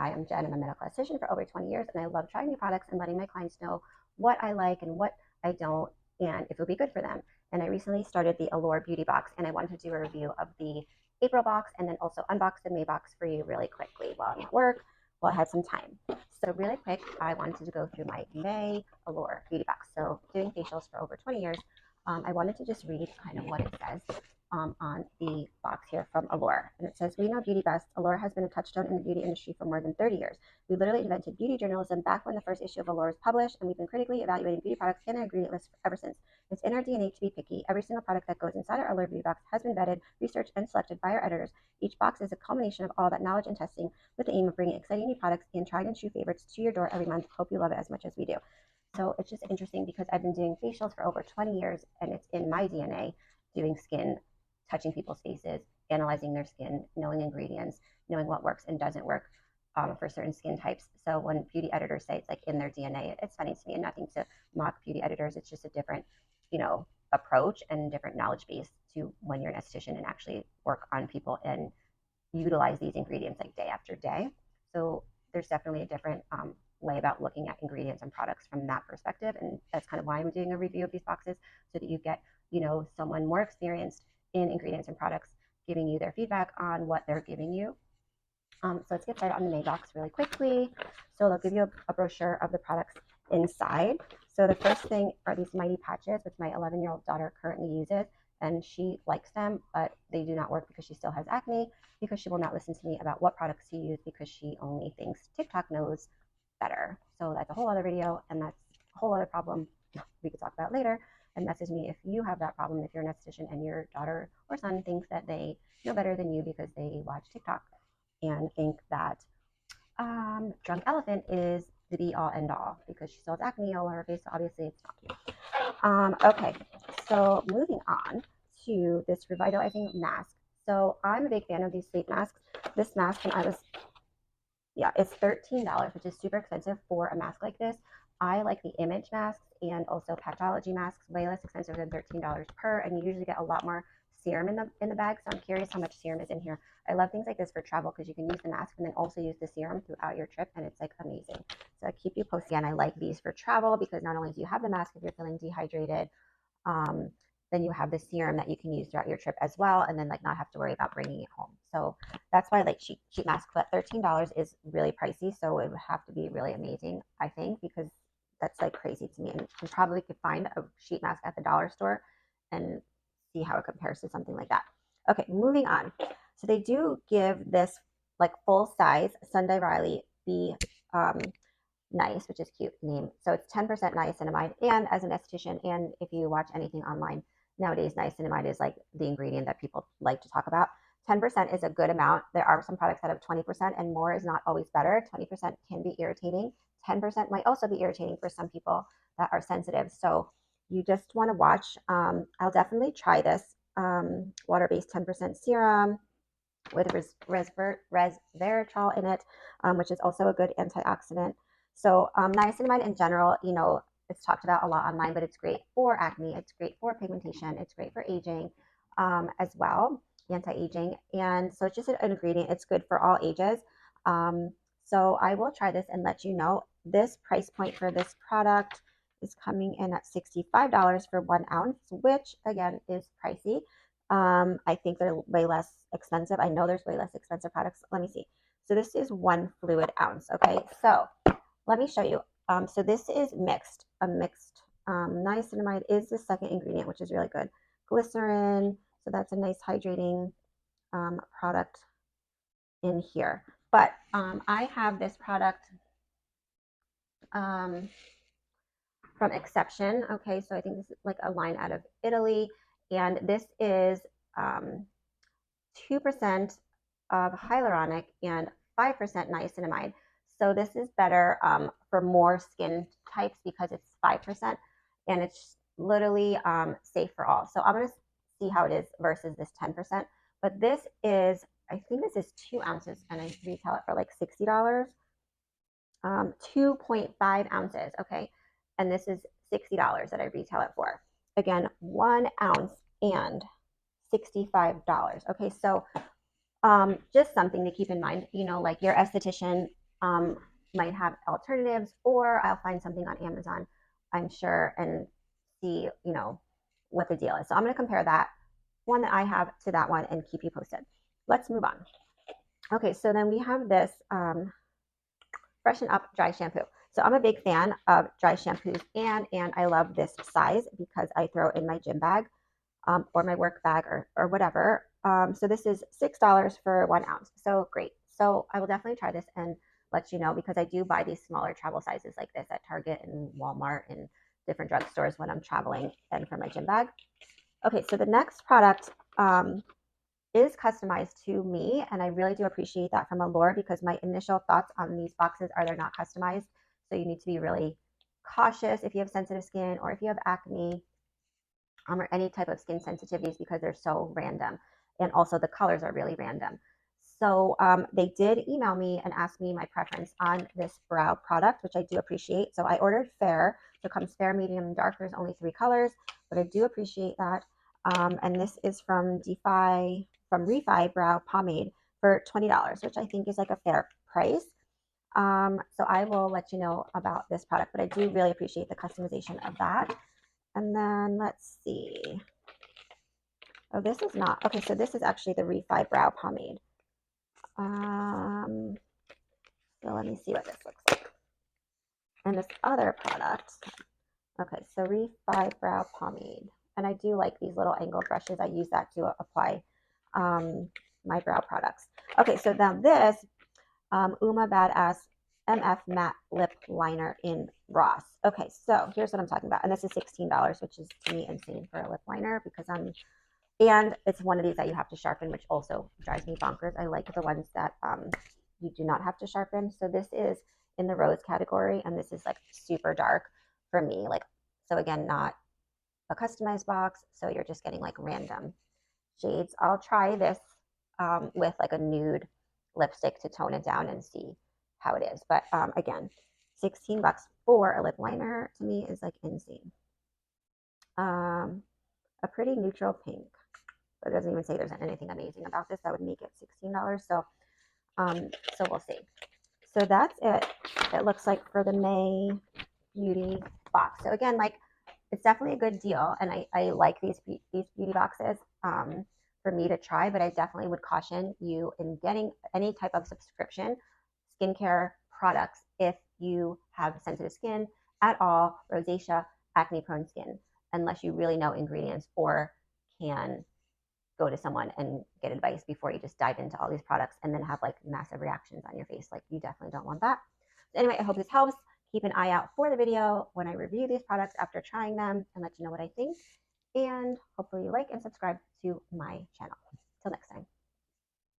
Hi, I'm Jen. I'm a medical esthetician for over 20 years, and I love trying new products and letting my clients know what I like and what I don't, and if it would be good for them. And I recently started the Allure Beauty Box, and I wanted to do a review of the April box and then also unbox the May box for you really quickly while I'm at work, while I had some time. So really quick, I wanted to go through my May Allure Beauty Box. So doing facials for over 20 years, I wanted to just read kind of what it says on the box here from Allure. And it says, "We know beauty best. Allure has been a touchstone in the beauty industry for more than 30 years. We literally invented beauty journalism back when the first issue of Allure was published, and we've been critically evaluating beauty products and our ingredient list ever since. It's in our DNA to be picky. Every single product that goes inside our Allure Beauty Box has been vetted, researched, and selected by our editors. Each box is a culmination of all that knowledge and testing with the aim of bringing exciting new products and tried and true favorites to your door every month. Hope you love it as much as we do." So it's just interesting because I've been doing facials for over 20 years, and it's in my DNA doing skin, touching people's faces, analyzing their skin, knowing ingredients, knowing what works and doesn't work for certain skin types. So when beauty editors say it's like in their DNA, it's funny to me, and nothing to mock beauty editors. It's just a different, approach and different knowledge base to when you're an esthetician and actually work on people and utilize these ingredients like day after day. So there's definitely a different way about looking at ingredients and products from that perspective. And that's kind of why I'm doing a review of these boxes, so that you get, someone more experienced in ingredients and products giving you their feedback on what they're giving you. So let's get started on the May box really quickly. So they'll give you a brochure of the products inside. So the first thing are these mighty patches, which my 11-year-old daughter currently uses, and she likes them, but they do not work because she still has acne, because she will not listen to me about what products to use because she only thinks TikTok knows better. So that's a whole other video, and that's a whole other problem we could talk about later. And message me if you have that problem, if you're an esthetician and your daughter or son thinks that they know better than you because they watch TikTok and think that Drunk Elephant is the be all end all because she still has acne all over her face. So obviously it's not. Okay, so moving on to this revitalizing mask. So I'm a big fan of these sleep masks. This mask, it's $13, which is super expensive for a mask like this. I like the image masks and also Pathology masks, way less expensive than $13 per, and you usually get a lot more serum in the bag. So I'm curious how much serum is in here. I love things like this for travel because you can use the mask and then also use the serum throughout your trip, and it's like amazing. So I keep you posted. And I like these for travel because not only do you have the mask if you're feeling dehydrated, then you have the serum that you can use throughout your trip as well, and then like not have to worry about bringing it home. So that's why I like sheet masks, but $13 is really pricey, so it would have to be really amazing, I think, because that's like crazy to me. And you probably could find a sheet mask at the dollar store and see how it compares to something like that. Okay, moving on. So they do give this like full size Sunday Riley Be Nice, which is cute name. So it's 10% niacinamide. And as an esthetician, and if you watch anything online nowadays, niacinamide is like the ingredient that people like to talk about. 10% is a good amount. There are some products that have 20%, and more is not always better. 20% can be irritating. 10% might also be irritating for some people that are sensitive. So you just want to watch. I'll definitely try this water-based 10% serum with resveratrol in it, which is also a good antioxidant. So niacinamide in general, it's talked about a lot online, but it's great for acne. It's great for pigmentation. It's great for aging as well, anti-aging. And so it's just an ingredient. It's good for all ages. So I will try this and let you know. This price point for this product is coming in at $65 for 1 ounce, which again is pricey. I think they're way less expensive. I know there's way less expensive products. Let me see. So this is 1 fluid ounce. Okay, so let me show you. So this is mixed. A mixed niacinamide is the second ingredient, which is really good. Glycerin. So that's a nice hydrating product in here. But I have this product from Exception. Okay, so I think this is like a line out of Italy, and this is 2% of hyaluronic and 5% niacinamide. So this is better for more skin types because it's 5% and it's literally safe for all. So I'm going to see how it is versus this 10%. But this is, I think this is 2 ounces, and I retail it for like $60. 2.5 ounces, okay? And this is $60 that I retail it for. Again, 1 ounce and $65. Okay, so just something to keep in mind, like your esthetician might have alternatives, or I'll find something on Amazon, I'm sure, and see, you know, what the deal is. So I'm going to compare that one that I have to that one and keep you posted. Let's move on. Okay, so then we have this Freshen Up Dry Shampoo. So I'm a big fan of dry shampoos, and I love this size because I throw it in my gym bag or my work bag or whatever. So this is $6 for 1 ounce. So great. So I will definitely try this and let you know, because I do buy these smaller travel sizes like this at Target and Walmart and different drugstores when I'm traveling and for my gym bag. Okay, so the next product is customized to me, and I really do appreciate that from Allure, because my initial thoughts on these boxes are they're not customized. So you need to be really cautious if you have sensitive skin or if you have acne or any type of skin sensitivities, because they're so random. And also the colors are really random. So they did email me and ask me my preference on this brow product, which I do appreciate. So I ordered fair. So it comes fair, medium, and dark. There's only 3 colors, but I do appreciate that. And this is from Refi Brow Pomade for $20, which I think is like a fair price. So I will let you know about this product, but I do really appreciate the customization of that. And then let's see. Oh, this is not. Okay, so this is actually the Refi Brow Pomade. So let me see what this looks like. And this other product. Okay, so Refi Brow Pomade. And I do like these little angled brushes. I use that to apply my brow products. Okay, so now this Uma Badass MF Matte Lip Liner in Ross. Okay, so here's what I'm talking about. And this is $16, which is to me insane for a lip liner, because and it's one of these that you have to sharpen, which also drives me bonkers. I like the ones that you do not have to sharpen. So this is in the rose category, and this is like super dark for me. Like, so again, not a customized box. So you're just getting like random shades. I'll try this with like a nude lipstick to tone it down and see how it is. But again, $16 for a lip liner to me is like insane. A pretty neutral pink. But it doesn't even say there's anything amazing about this that would make it $16. So we'll see. So that's it. It looks like for the May beauty box. So again, like, it's definitely a good deal, and I like these beauty boxes for me to try. But I definitely would caution you in getting any type of subscription skincare products if you have sensitive skin at all, rosacea, acne prone skin, unless you really know ingredients or can go to someone and get advice before you just dive into all these products and then have like massive reactions on your face. Like, you definitely don't want that. So anyway, I hope this helps. Keep an eye out for the video when I review these products after trying them and let you know what I think. And hopefully you like and subscribe to my channel. Till next time.